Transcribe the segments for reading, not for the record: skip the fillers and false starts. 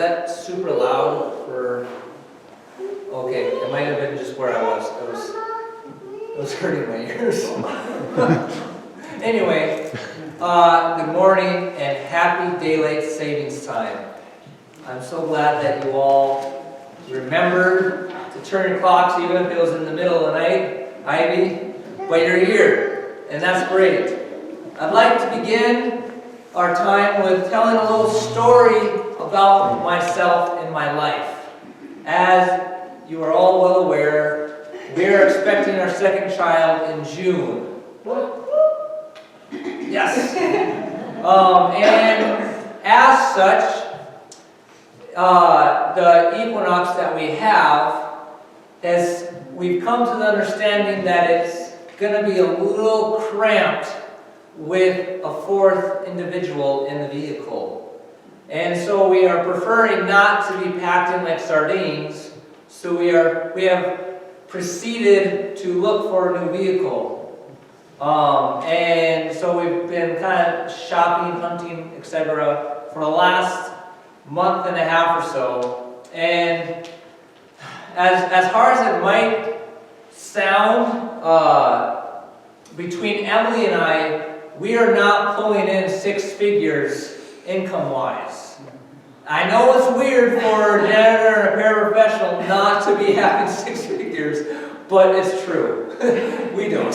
That super loud for, okay, it might have been just where I was. It was hurting my ears. Anyway, good morning and happy daylight savings time. I'm so glad that you all remembered to turn your clocks even if it was in the middle of the night, Ivy, but you're here, and that's great. I'd like to begin our time with telling a little story about myself and my life. As you are all well aware, we are expecting our second child in June. Yes. And as such, the equinox that we have is we've come to the understanding that it's going to be a little cramped with a fourth individual in the vehicle. And so we are preferring not to be packed in like sardines. So we have proceeded to look for a new vehicle. And so we've been kind of shopping, hunting, etc. for the last month and a half or so. And as hard as it might sound, between Emily and I, we are not pulling in six figures income-wise. I know it's weird for a janitor and a paraprofessional not to be having six figures, but it's true. We don't.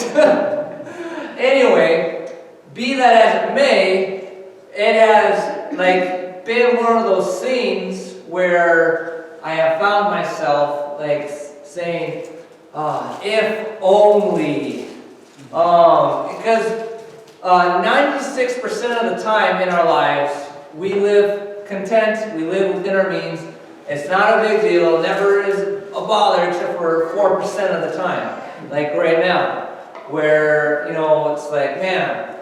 Anyway, be that as it may, it has been one of those things where I have found myself saying, if only. Because 96% of the time in our lives, we live content, we live within our means. It's not a big deal, it never is a bother except for 4% of the time. Like right now, where, it's like, man,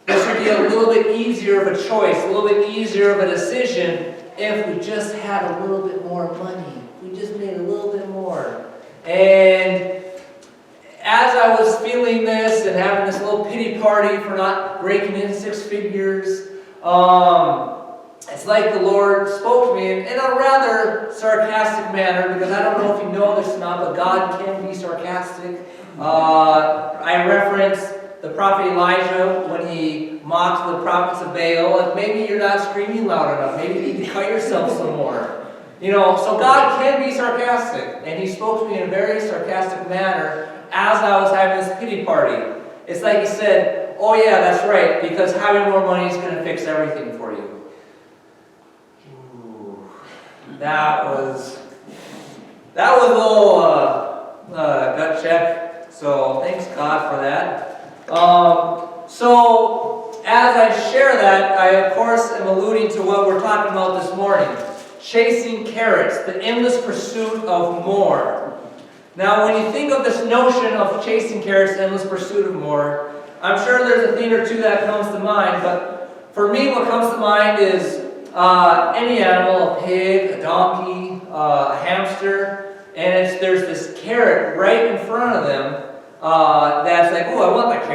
this would be a little bit easier of a choice, a little bit easier of a decision if we just had a little bit more money. We just made a little bit more. And as I was feeling this and having this little pity party for not breaking in six figures, it's like the Lord spoke to me in a rather sarcastic manner, because I don't know if you know this or not, but God can be sarcastic. I reference the prophet Elijah when he mocked the prophets of Baal. Like, maybe you're not screaming loud enough. Maybe you need to cut yourself some more. So God can be sarcastic. And he spoke to me in a very sarcastic manner as I was having this pity party. It's like he said, oh yeah, that's right, because having more money is going to fix everything for you. Ooh, that was a little gut check, so thanks God for that. So as I share that, I of course am alluding to what we're talking about this morning. Chasing carrots, the endless pursuit of more. Now, when you think of this notion of chasing carrots, endless pursuit of more, I'm sure there's a thing or two that comes to mind, but for me what comes to mind is any animal, a pig, a donkey, a hamster, and there's this carrot right in front of them that's like, oh, I want that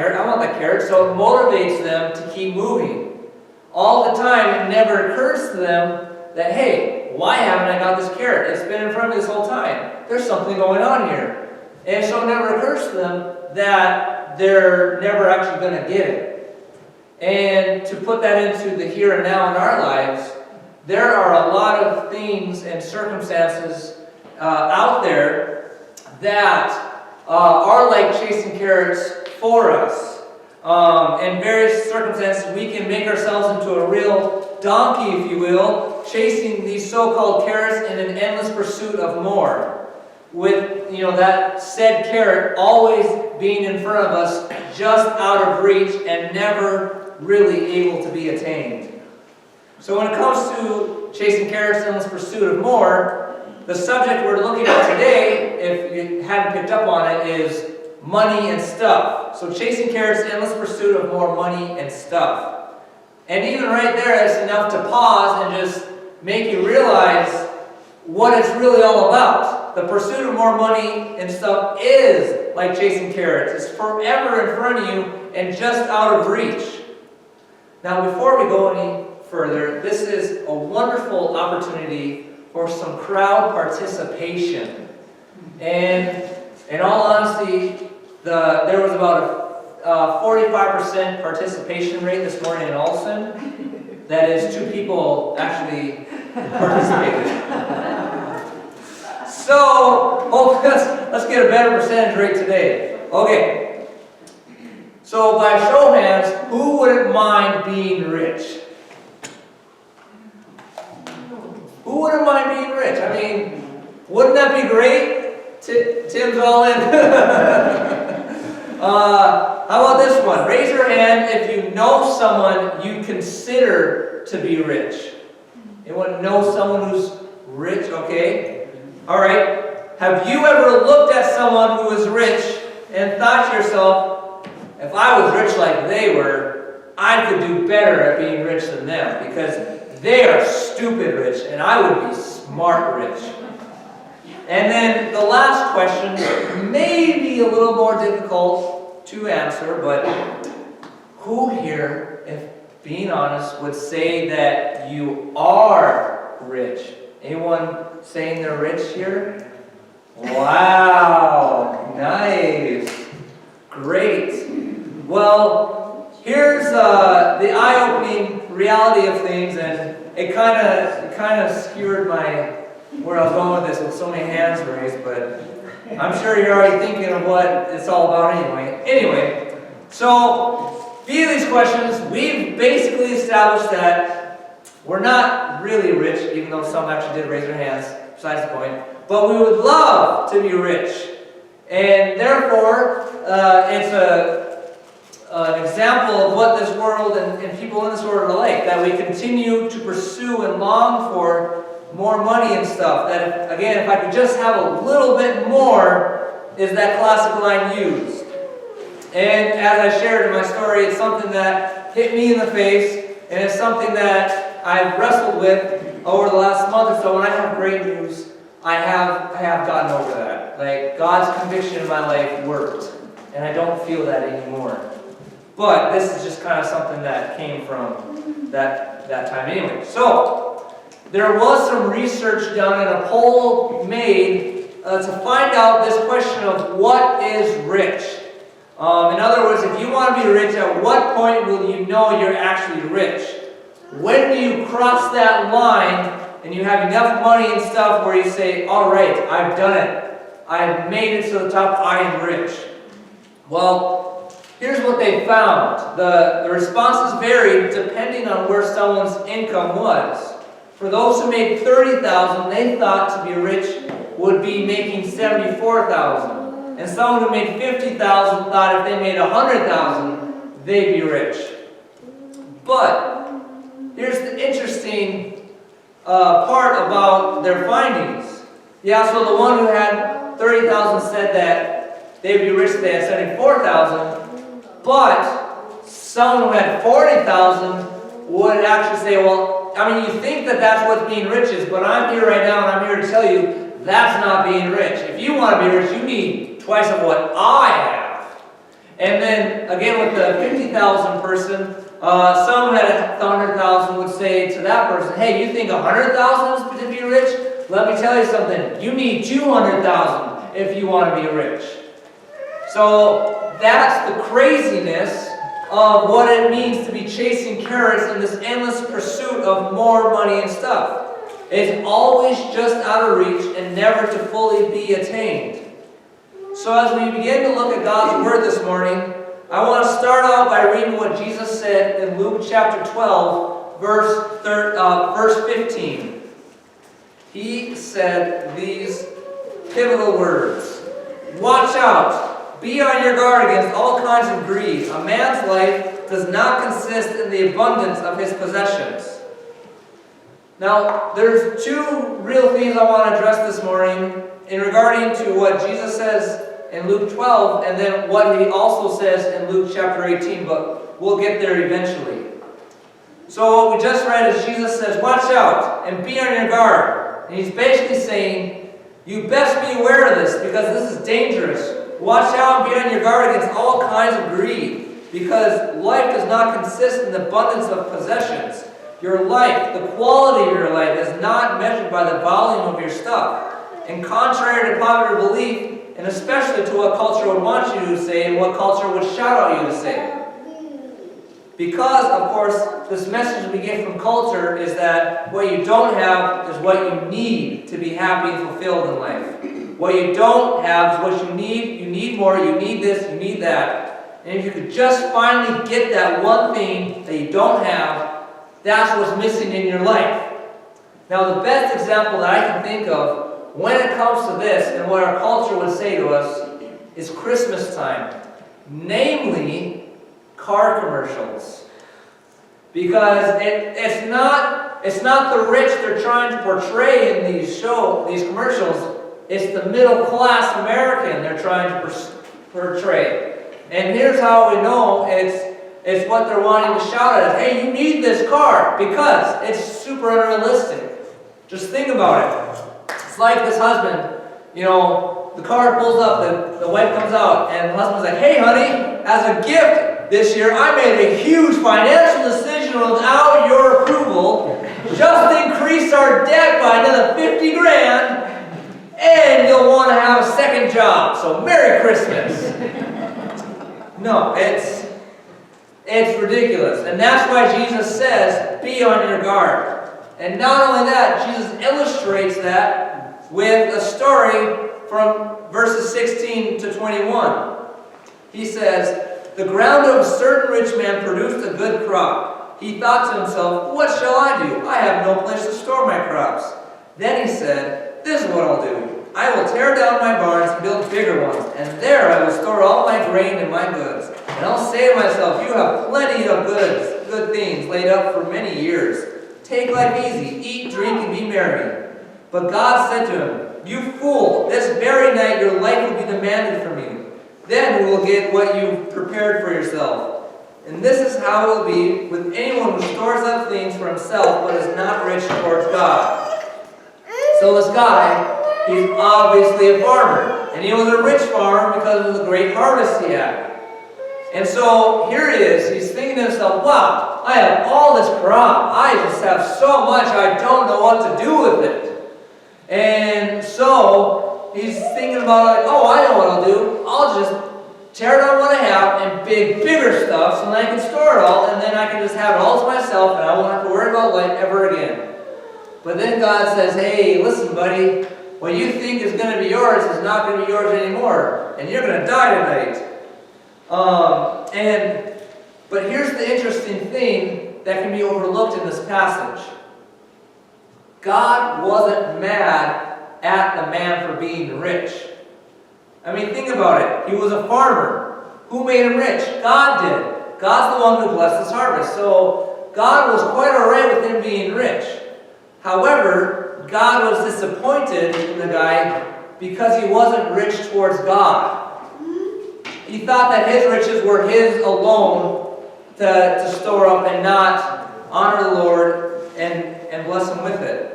carrot, so it motivates them to keep moving. All the time, it never occurs to them that, hey, why haven't I got this carrot? It's been in front of me this whole time. There's something going on here. And so it never occurs to them that they're never actually going to get it. And to put that into the here and now in our lives, there are a lot of things and circumstances out there that are like chasing carrots for us. In various circumstances, we can make ourselves into a real donkey, if you will, chasing these so-called carrots in an endless pursuit of more. With, that said carrot always being in front of us, just out of reach and never really able to be attained. So when it comes to chasing carrots in endless pursuit of more, the subject we're looking at today, if you hadn't picked up on it, is money and stuff. So chasing carrots, endless pursuit of more money and stuff. And even right there, it's enough to pause and just make you realize what it's really all about. The pursuit of more money and stuff is like chasing carrots. It's forever in front of you and just out of reach. Now, before we go any further, this is a wonderful opportunity for some crowd participation. And in all honesty, there was about a 45% participation rate this morning in Olson. That is, 2 people actually participated. So, let's get a better percentage rate today. Okay. So, by show of hands, who wouldn't mind being rich? Who wouldn't mind being rich? I mean, wouldn't that be great? Tim's all in. How about this one? Raise your hand if you know someone you consider to be rich. Anyone know someone who's rich? Okay. All right. Have you ever looked at someone who is rich and thought to yourself, if I was rich like they were, I could do better at being rich than them, because they are stupid rich and I would be smart rich. And then the last question may be a little more difficult to answer, but who here, if being honest, would say that you are rich? Anyone saying they're rich here? Wow, nice, great. Well, here's the eye-opening reality of things, and it kind of skewered where I was going with this with so many hands raised, but I'm sure you're already thinking of what it's all about anyway. Anyway, so via these questions, we've basically established that we're not really rich, even though some actually did raise their hands, besides the point, but we would love to be rich. And therefore, it's an example of what this world and people in this world are like, that we continue to pursue and long for more money and stuff. That, if I could just have a little bit more, is that classic line used. And as I shared in my story, it's something that hit me in the face, and it's something that I've wrestled with over the last month or so. When I have great news, I have gotten over that. Like, God's conviction in my life worked, and I don't feel that anymore. But this is just kind of something that came from that time anyway. So, there was some research done and a poll made to find out this question of what is rich. In other words, if you want to be rich, at what point will you know you're actually rich? When do you cross that line and you have enough money and stuff where you say, all right, I've done it. I've made it to the top, I am rich. Well, here's what they found. The responses varied depending on where someone's income was. For those who made $30,000, they thought to be rich would be making $74,000. And someone who made $50,000 thought if they made $100,000, they'd be rich. But here's the interesting part about their findings. Yeah, so the one who had $30,000 said that they'd be rich if they had $74,000. But someone who had $40,000 would actually say, well, I mean, you think that that's what being rich is, but I'm here right now and I'm here to tell you that's not being rich. If you want to be rich, you need twice of what I have. And then, again, with the 50,000 person, someone at 100,000 would say to that person, hey, you think 100,000 is to be rich? Let me tell you something. You need 200,000 if you want to be rich. So that's the craziness of what it means to be chasing carrots in this endless pursuit of more money and stuff. It's always just out of reach and never to fully be attained. So as we begin to look at God's Word this morning, I want to start out by reading what Jesus said in Luke chapter 12, verse 15. He said these pivotal words, "Watch out! Be on your guard against all kinds of greed. A man's life does not consist in the abundance of his possessions." Now, there's 2 real things I want to address this morning in regarding to what Jesus says in Luke 12 and then what he also says in Luke chapter 18, but we'll get there eventually. So what we just read is Jesus says, watch out and be on your guard. And he's basically saying, you best be aware of this because this is dangerous. Watch out and be on your guard against all kinds of greed, because life does not consist in the abundance of possessions. Your life, the quality of your life, is not measured by the volume of your stuff. And contrary to popular belief, and especially to what culture would want you to say and what culture would shout at you to say. Because, of course, this message we get from culture is that what you don't have is what you need to be happy and fulfilled in life. What you don't have is what you need. You need more, you need this, you need that. And if you could just finally get that one thing that you don't have, that's what's missing in your life. Now, the best example that I can think of when it comes to this and what our culture would say to us is Christmas time. Namely, car commercials. Because it's not the rich they're trying to portray in these commercials. It's the middle class American they're trying to portray. And here's how we know it's what they're wanting to shout at us. Hey, you need this car because it's super unrealistic. Just think about it. It's like this husband, the car pulls up, the wife comes out, and the husband's like, hey honey, as a gift this year, I made a huge financial decision without your approval. Just increase our debt by another 50 grand, and you'll want to have a second job. So Merry Christmas. No, it's ridiculous. And that's why Jesus says, be on your guard. And not only that, Jesus illustrates that with a story from verses 16 to 21. He says, the ground of a certain rich man produced a good crop. He thought to himself, what shall I do? I have no place to store my crops. Then he said, this is what I'll do. I will tear down my barns and build bigger ones, and there I will store all my grain and my goods. And I'll say to myself, you have plenty of good things laid up for many years. Take life easy, eat, drink, and be merry. But God said to him, you fool, this very night your life will be demanded from you. Then you will get what you've prepared for yourself. And this is how it will be with anyone who stores up things for himself but is not rich towards God. So this guy, he's obviously a farmer. And he was a rich farmer because of the great harvest he had. And so here he is, he's thinking to himself, wow, I have all this crop. I just have so much, I don't know what to do with it. And so he's thinking about, like, oh, I know what I'll do. I'll just tear down what I have and bigger stuff so that I can store it all, and then I can just have it all to myself, and I won't have to worry about life ever again. But then God says, hey, listen, buddy, what you think is going to be yours is not going to be yours anymore, and you're going to die tonight. But here's the interesting thing that can be overlooked in this passage. God wasn't mad at the man for being rich. I mean, think about it. He was a farmer. Who made him rich? God did. God's the one who blessed his harvest. So God was quite all right with him being rich. However, God was disappointed in the guy because he wasn't rich towards God. He thought that his riches were his alone to store up and not honor the Lord and bless him with it.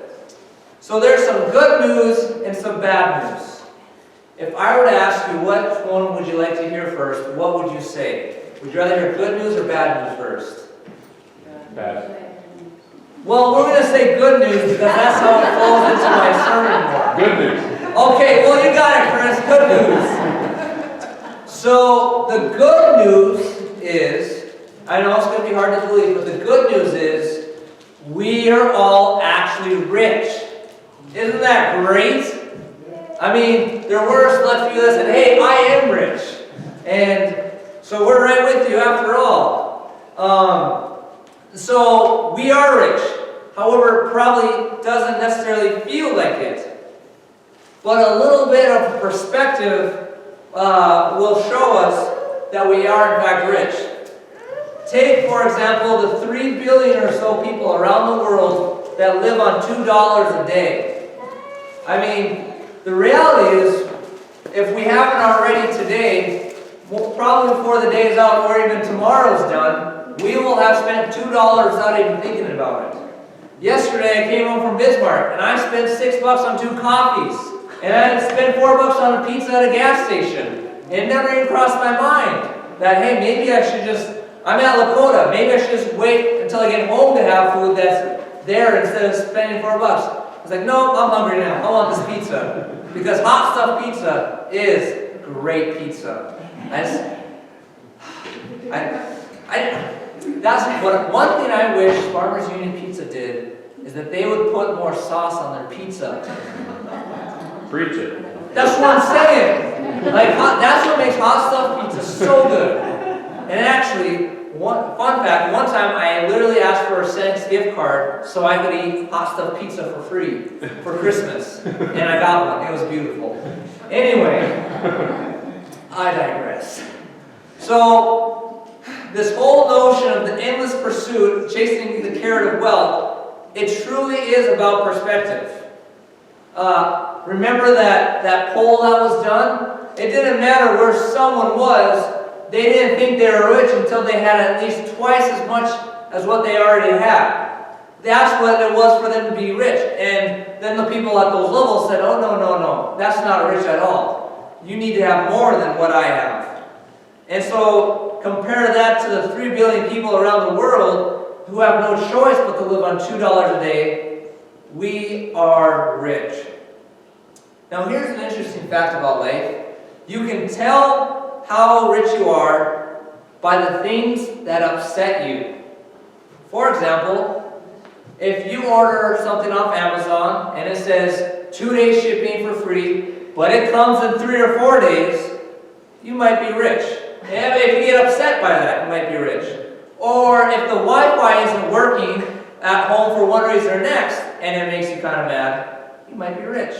So there's some good news and some bad news. If I were to ask you what one would you like to hear first, what would you say? Would you rather hear good news or bad news first? Bad. Well, we're going to say good news because that's how it falls into my sermon more. Good news. Okay, well you got it, Chris. Good news. So the good news is, I know it's going to be hard to believe, but the good news is we are all actually rich. Isn't that great? I mean, there were a select few that said, hey, I am rich. And so we're right with you after all. So we are rich. However, it probably doesn't necessarily feel like it. But a little bit of perspective will show us that we are in fact rich. Take, for example, the 3 billion or so people around the world that live on $2 a day. I mean, the reality is, if we haven't already today, probably before the day is out or even tomorrow's done, we will have spent $2 without even thinking about it. Yesterday I came home from Bismarck and I spent $6 on 2 coffees. And I spent $4 on a pizza at a gas station. It never even crossed my mind that, hey, maybe I should just I'm at Lakota. Maybe I should just wait until I get home to have food that's there instead of spending $4. I was like, no, I'm hungry now. I want this pizza. Because hot stuff pizza is great pizza. That's one thing I wish Farmers Union Pizza did is that they would put more sauce on their pizza. Preach it. That's what I'm saying. Like that's what makes hot stuff pizza so good. And actually, fun fact, one time I literally asked for a cents gift card so I could eat hot stuff pizza for free for Christmas. And I got one. It was beautiful. Anyway, I digress. So, this whole notion of the endless pursuit, chasing the carrot of wealth, it truly is about perspective. Remember that poll that was done? It didn't matter where someone was. They didn't think they were rich until they had at least twice as much as what they already had. That's what it was for them to be rich. And then the people at those levels said, oh, no, that's not rich at all. You need to have more than what I have. And so compare that to the 3 billion people around the world who have no choice but to live on $2 a day. We are rich. Now here's an interesting fact about life. You can tell how rich you are by the things that upset you. For example, if you order something off Amazon and it says 2-day shipping for free, but it comes in 3 or 4 days, you might be rich. And if you get upset by that, you might be rich. Or if the Wi-Fi isn't working at home for one reason or next, and it makes you kind of mad, you might be rich.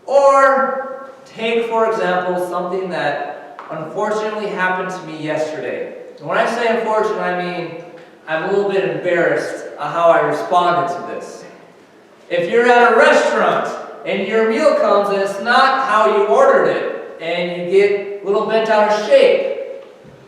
Or take, for example, something that unfortunately happened to me yesterday. And when I say unfortunate, I mean I'm a little bit embarrassed at how I responded to this. If you're at a restaurant and your meal comes and it's not how you ordered it, and you get a little bent out of shape,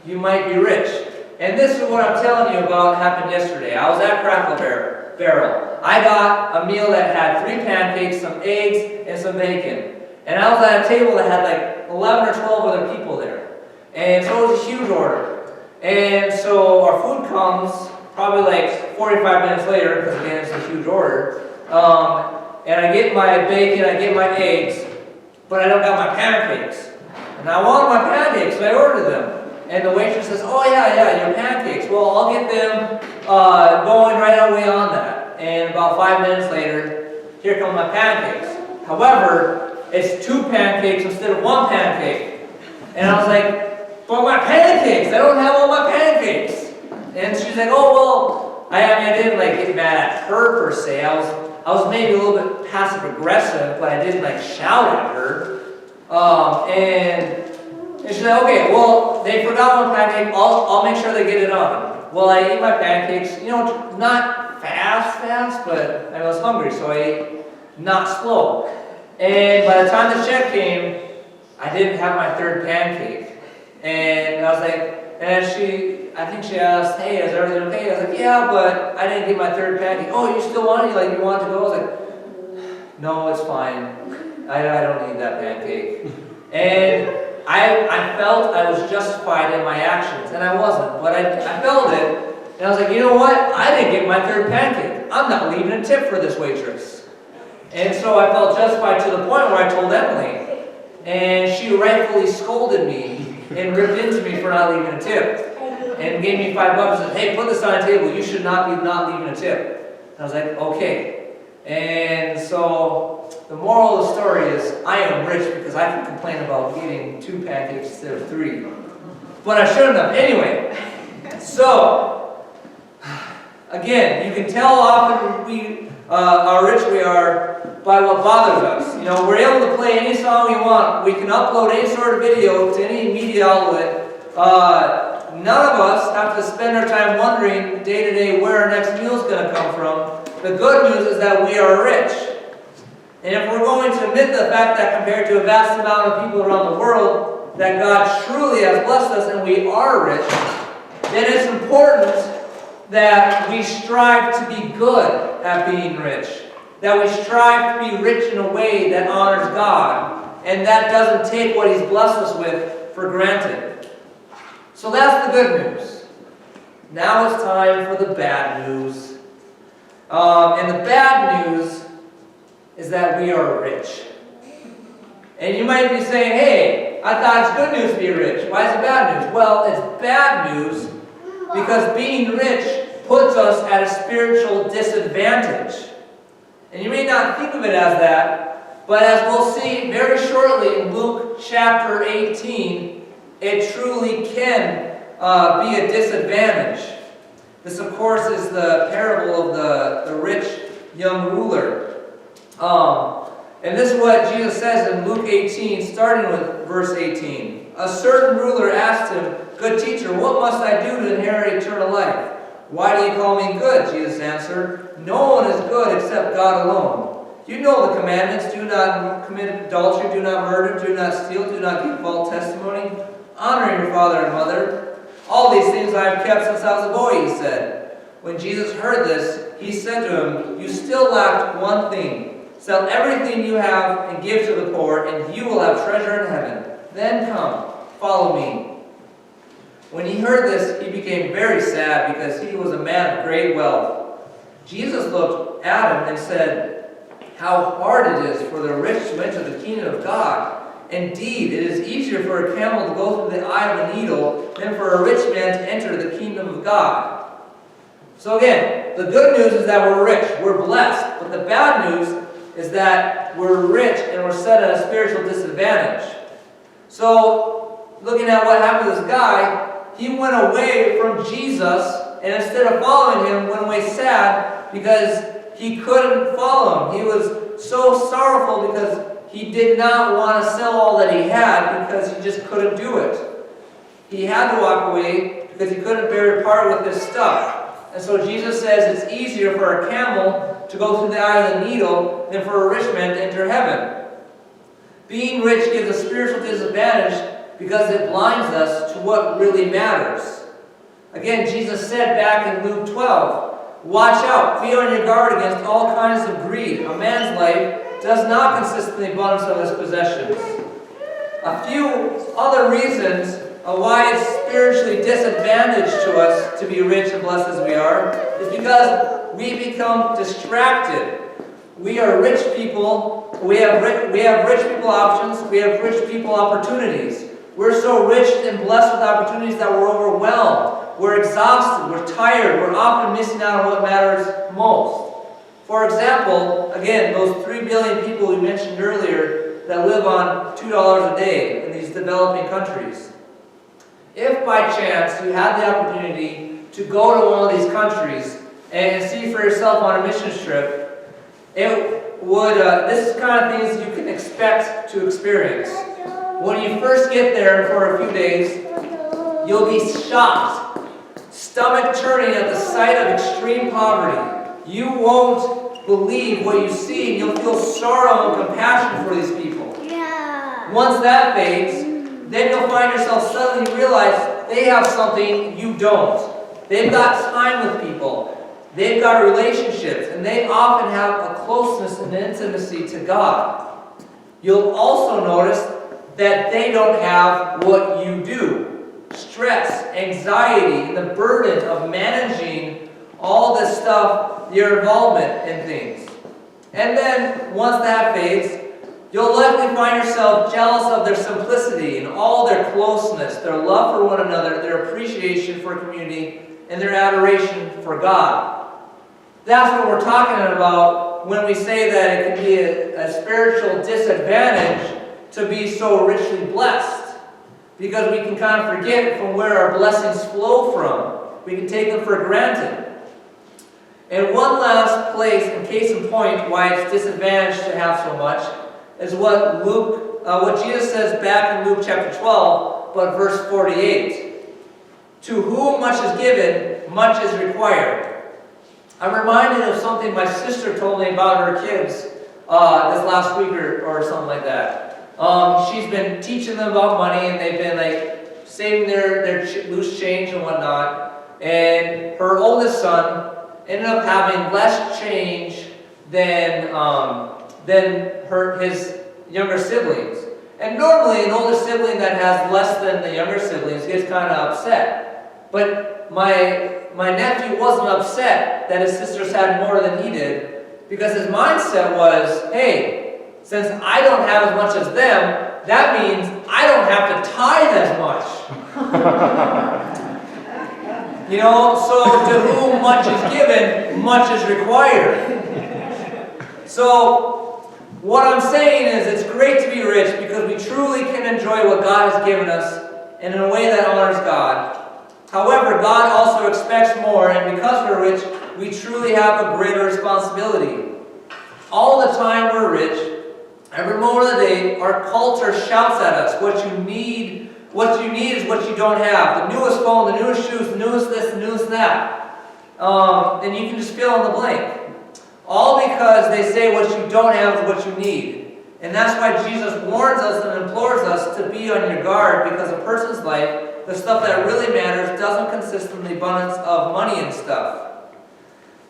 you might be rich. And this is what I'm telling you about happened yesterday. I was at Crackle Barrel. I got a meal that had 3 pancakes, some eggs, and some bacon. And I was at a table that had like 11 or 12 other people there. And so it was a huge order. And so our food comes probably like 45 minutes later, because again, it's a huge order. And I get my bacon, I get my eggs, but I don't got my pancakes. And I wanted my pancakes, so I ordered them. And the waitress says, oh yeah, your pancakes. Well, I'll get them going right away on that. And about 5 minutes later, here come my pancakes. However, it's 2 pancakes instead of 1 pancake. And I was like, but my pancakes, I don't have all my pancakes. And she's like, oh, well, I didn't like get mad at her per se. I was maybe a little bit passive aggressive, but I didn't like shout at her. And she's like, okay, well, they forgot 1 pancake. I'll make sure they get it on. Well, I ate my pancakes, not fast, but I was hungry, so I ate not slow. And by the time the check came, I didn't have my 3rd pancake. And I was like, I think she asked, hey, is everything okay? I was like, yeah, but I didn't get my 3rd pancake. Oh, you still want it? You want to go? I was like, no, it's fine. I don't need that pancake. And I felt I was justified in my actions, and I wasn't, but I felt it, and I was like, you know what? I didn't get my 3rd pancake. I'm not leaving a tip for this waitress. And so I felt justified to the point where I told Emily, and she rightfully scolded me and ripped into me for not leaving a tip, and gave me $5 and said, hey, put this on a table. You should not be not leaving a tip. And I was like, okay. And so the moral of the story is I am rich because I can complain about getting 2 pancakes instead of 3. But I shouldn't have. Anyway, so again, you can tell often how rich we are by what bothers us. We're able to play any song we want. We can upload any sort of video to any media outlet. None of us have to spend our time wondering day to day where our next meal is going to come from. The good news is that we are rich. And if we're going to admit the fact that compared to a vast amount of people around the world, that God truly has blessed us and we are rich, then it's important that we strive to be good at being rich. That we strive to be rich in a way that honors God. And that doesn't take what He's blessed us with for granted. So that's the good news. Now it's time for the bad news. And the bad news is that we are rich. And you might be saying, hey, I thought it's good news to be rich. Why is it bad news? Well, it's bad news because being rich puts us at a spiritual disadvantage. And you may not think of it as that, but as we'll see very shortly in Luke chapter 18, it truly can be a disadvantage. This, of course, is the parable of the rich young ruler. And this is what Jesus says in Luke 18, starting with verse 18. A certain ruler asked him, "Good teacher, what must I do to inherit eternal life?" "Why do you call me good?" Jesus answered. "No one is good except God alone. You know the commandments: do not commit adultery, do not murder, do not steal, do not give false testimony, honor your father and mother. All these things I have kept since I was a boy," he said. When Jesus heard this, he said to him, "You still lack one thing. Sell everything you have and give to the poor, and you will have treasure in heaven. Then come, follow me." When he heard this, he became very sad because he was a man of great wealth. Jesus looked at him and said, "How hard it is for the rich to enter the kingdom of God. Indeed, it is easier for a camel to go through the eye of a needle than for a rich man to enter the kingdom of God." So again, the good news is that we're rich, we're blessed. But the bad news is that we're rich and we're set at a spiritual disadvantage. So, looking at what happened to this guy, he went away from Jesus, and instead of following him, went away sad because he couldn't follow him. He was so sorrowful because he did not want to sell all that he had because he just couldn't do it. He had to walk away because he couldn't bear to part with his stuff. And so Jesus says it's easier for a camel to go through the eye of the needle than for a rich man to enter heaven. Being rich gives a spiritual disadvantage because it blinds us to what really matters. Again, Jesus said back in Luke 12, "Watch out, be on your guard against all kinds of greed. A man's life does not consist in the abundance of his possessions." A few other reasons why it's spiritually disadvantaged to us to be rich and blessed as we are is because we become distracted. We are rich people. We have rich people options. We have rich people opportunities. We're so rich and blessed with opportunities that we're overwhelmed. We're exhausted. We're tired. We're often missing out on what matters most. For example, again, those 3 billion people we mentioned earlier that live on $2 a day in these developing countries. If by chance you had the opportunity to go to one of these countries and see for yourself on a mission trip, it would, this is the kind of things you can expect to experience. When you first get there for a few days, you'll be shocked, stomach turning at the sight of extreme poverty. You won't believe what you see, and you'll feel sorrow and compassion for these people. Yeah. Once that fades, then you'll find yourself suddenly realize they have something you don't. They've got time with people. They've got relationships, and they often have a closeness and intimacy to God. You'll also notice that they don't have what you do. Stress, anxiety, and the burden of managing all this stuff, your involvement in things. And then, once that fades, you'll likely find yourself jealous of their simplicity and all their closeness, their love for one another, their appreciation for community, and their adoration for God. That's what we're talking about when we say that it can be a spiritual disadvantage to be so richly blessed. Because we can kind of forget from where our blessings flow from. We can take them for granted. And one last place, in case in point, why it's disadvantaged to have so much, is what Jesus says back in Luke chapter 12, but verse 48. To whom much is given, much is required. I'm reminded of something my sister told me about her kids this last week or something like that. She's been teaching them about money, and they've been like saving their loose change and whatnot. And her oldest son ended up having less change than his younger siblings. And normally, an older sibling that has less than the younger siblings gets kind of upset. But my my nephew wasn't upset that his sisters had more than he did, because his mindset was, hey, since I don't have as much as them, that means I don't have to tithe as much. So to whom much is given, much is required. So what I'm saying is it's great to be rich because we truly can enjoy what God has given us and in a way that honors God. However, God also expects more, and because we're rich, we truly have a greater responsibility. All the time we're rich, every moment of the day, our culture shouts at us, what you need is what you don't have. The newest phone, the newest shoes, the newest this, the newest that. And you can just fill in the blank. All because they say what you don't have is what you need. And that's why Jesus warns us and implores us to be on your guard, because a person's life, the stuff that really matters, doesn't consist in the abundance of money and stuff.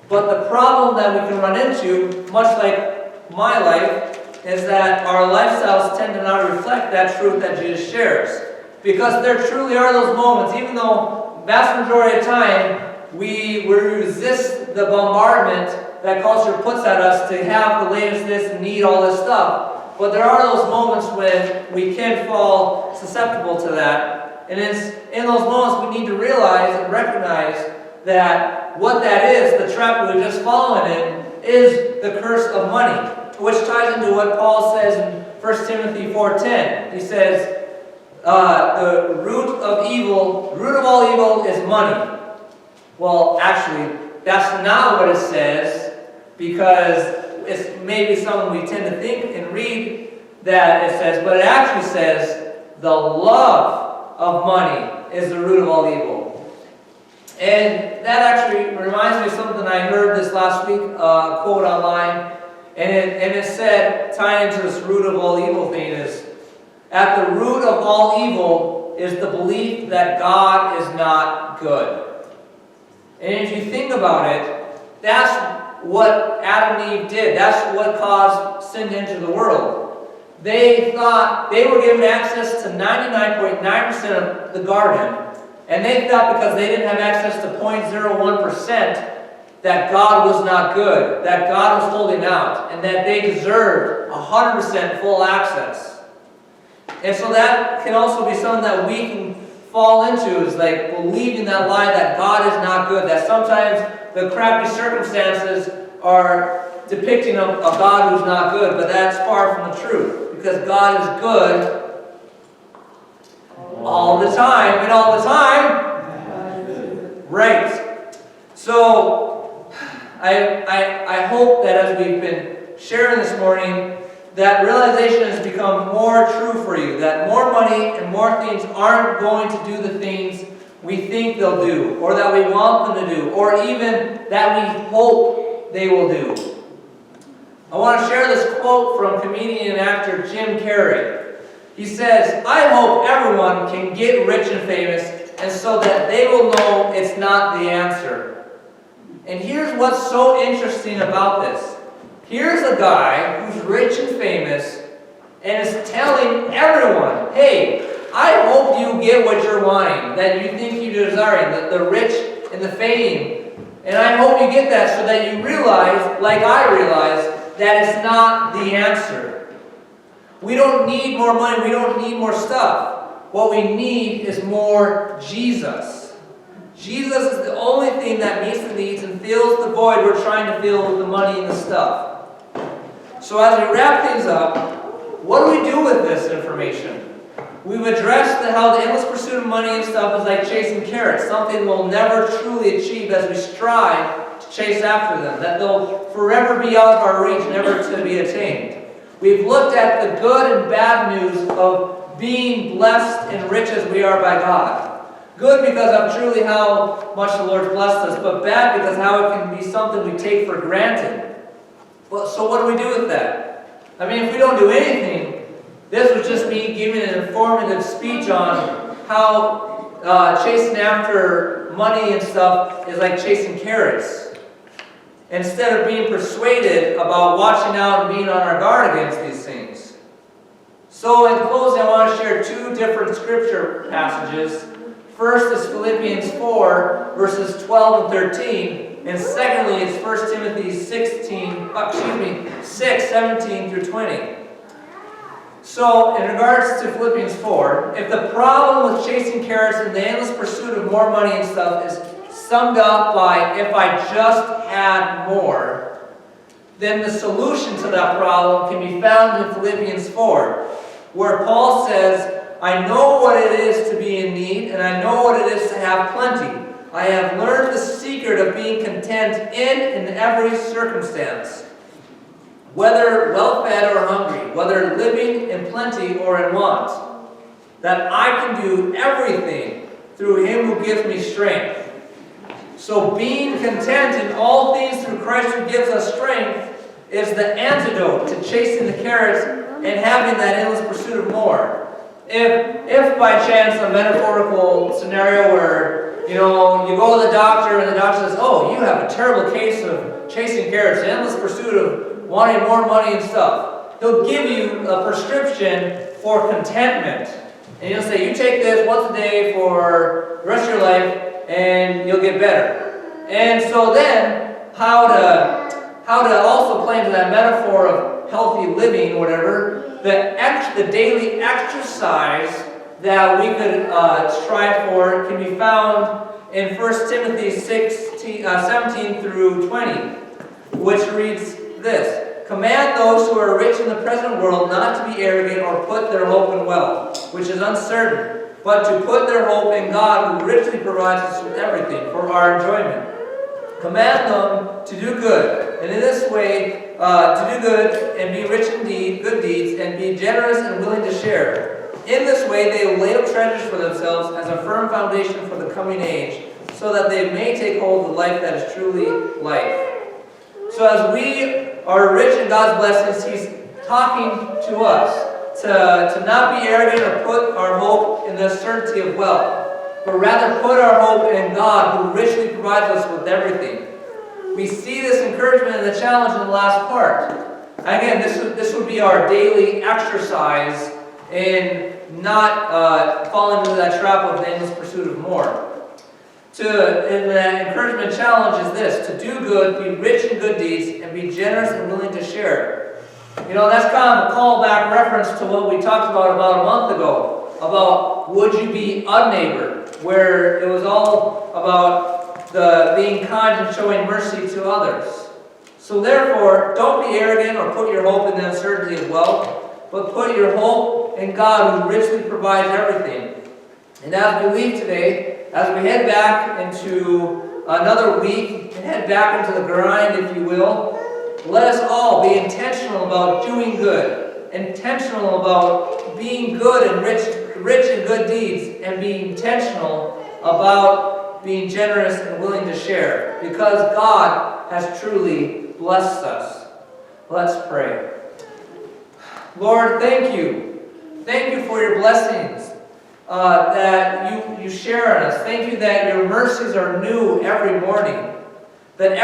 But the problem that we can run into, much like my life, is that our lifestyles tend to not reflect that truth that Jesus shares. Because there truly are those moments, even though vast majority of the time we resist the bombardment that culture puts at us to have the latest this and need all this stuff. But there are those moments when we can fall susceptible to that. And it's in those moments we need to realize and recognize that what that is, the trap we've just fallen in, is the curse of money, which ties into what Paul says in 1 Timothy 4:10. He says, the root of all evil is money. Well, actually, that's not what it says, because it's maybe something we tend to think and read that it says, but it actually says the love of money is the root of all evil. And that actually reminds me of something I heard this last week, a quote online, and it said, tying into this root of all evil thing, is, at the root of all evil is the belief that God is not good. And if you think about it, that's what Adam and Eve did. That's what caused sin to enter the world. They thought they were given access to 99.9% of the garden, and they thought because they didn't have access to 0.01% that God was not good, that God was holding out, and that they deserved 100% full access. And so that can also be something that we can fall into, is like believing that lie that God is not good, that sometimes the crappy circumstances are depicting a God who's not good, but that's far from the truth, because God is good all the time, and all the time, right. So I hope that as we've been sharing this morning, that realization has become more true for you, that more money and more things aren't going to do the things we think they'll do, or that we want them to do, or even that we hope they will do. I want to share this quote from comedian and actor Jim Carrey. He says, "I hope everyone can get rich and famous, and so that they will know it's not the answer." And here's what's so interesting about this. Here's a guy who's rich and famous and is telling everyone, hey, I hope you get what you're wanting, that you think you desire, the rich and the fame. And I hope you get that so that you realize, like I realize, that it's not the answer. We don't need more money. We don't need more stuff. What we need is more Jesus. Jesus is the only thing that meets the needs and fills the void we're trying to fill with the money and the stuff. So as we wrap things up, what do we do with this information? We've addressed how the endless pursuit of money and stuff is like chasing carrots, something we'll never truly achieve as we strive to chase after them, that they'll forever be out of our reach, never to be attained. We've looked at the good and bad news of being blessed and rich as we are by God. Good because of truly how much the Lord's blessed us, but bad because how it can be something we take for granted. Well, so what do we do with that? I mean, if we don't do anything, this was just me giving an informative speech on how chasing after money and stuff is like chasing carrots, instead of being persuaded about watching out and being on our guard against these things. So in closing, I want to share two different scripture passages First is Philippians 4, verses 12 and 13. And secondly, it's 1 Timothy 6, 17 through 20. So, in regards to Philippians 4, if the problem with chasing carrots and the endless pursuit of more money and stuff is summed up by if I just had more, then the solution to that problem can be found in Philippians 4, where Paul says, I know what it is to be in need, and I know what it is to have plenty. I have learned the secret of being content in every circumstance, whether well-fed or hungry, whether living in plenty or in want, that I can do everything through Him who gives me strength. So being content in all things through Christ who gives us strength is the antidote to chasing the carrots and having that endless pursuit of more. If by chance a metaphorical scenario where, you go to the doctor and the doctor says, oh, you have a terrible case of chasing carrots, endless pursuit of wanting more money and stuff. He'll give you a prescription for contentment. And he'll say, you take this once a day for the rest of your life and you'll get better. And so then, how to also play into that metaphor of healthy living, whatever, the daily exercise that we could strive for can be found in 1 Timothy 17 through 20, which reads this: Command those who are rich in the present world not to be arrogant or put their hope in wealth, which is uncertain, but to put their hope in God, who richly provides us with everything for our enjoyment. Command them to do good, and in this way to do good and be rich in good deeds, and be generous and willing to share. In this way they will lay up treasures for themselves as a firm foundation for the coming age, so that they may take hold of the life that is truly life. So as we are rich in God's blessings, He's talking to us to not be arrogant or put our hope in the certainty of wealth, but rather put our hope in God, who richly provides us with everything. We see this encouragement and the challenge in the last part. Again, this would be our daily exercise in not falling into that trap of the endless pursuit of more. And the encouragement challenge is this: to do good, be rich in good deeds, and be generous and willing to share. That's kind of a callback reference to what we talked about a month ago, about would you be a neighbor, where it was all about the being kind and showing mercy to others. So therefore, don't be arrogant or put your hope in the uncertainty of wealth, but put your hope in God, who richly provides everything. And as we leave today, as we head back into another week, and head back into the grind, if you will, let us all be intentional about doing good, intentional about being good and rich in good deeds, and be intentional about being generous and willing to share, because God has truly blessed us. Let's pray. Lord, thank you. Thank you for your blessings that you share on us. Thank you that your mercies are new every morning. That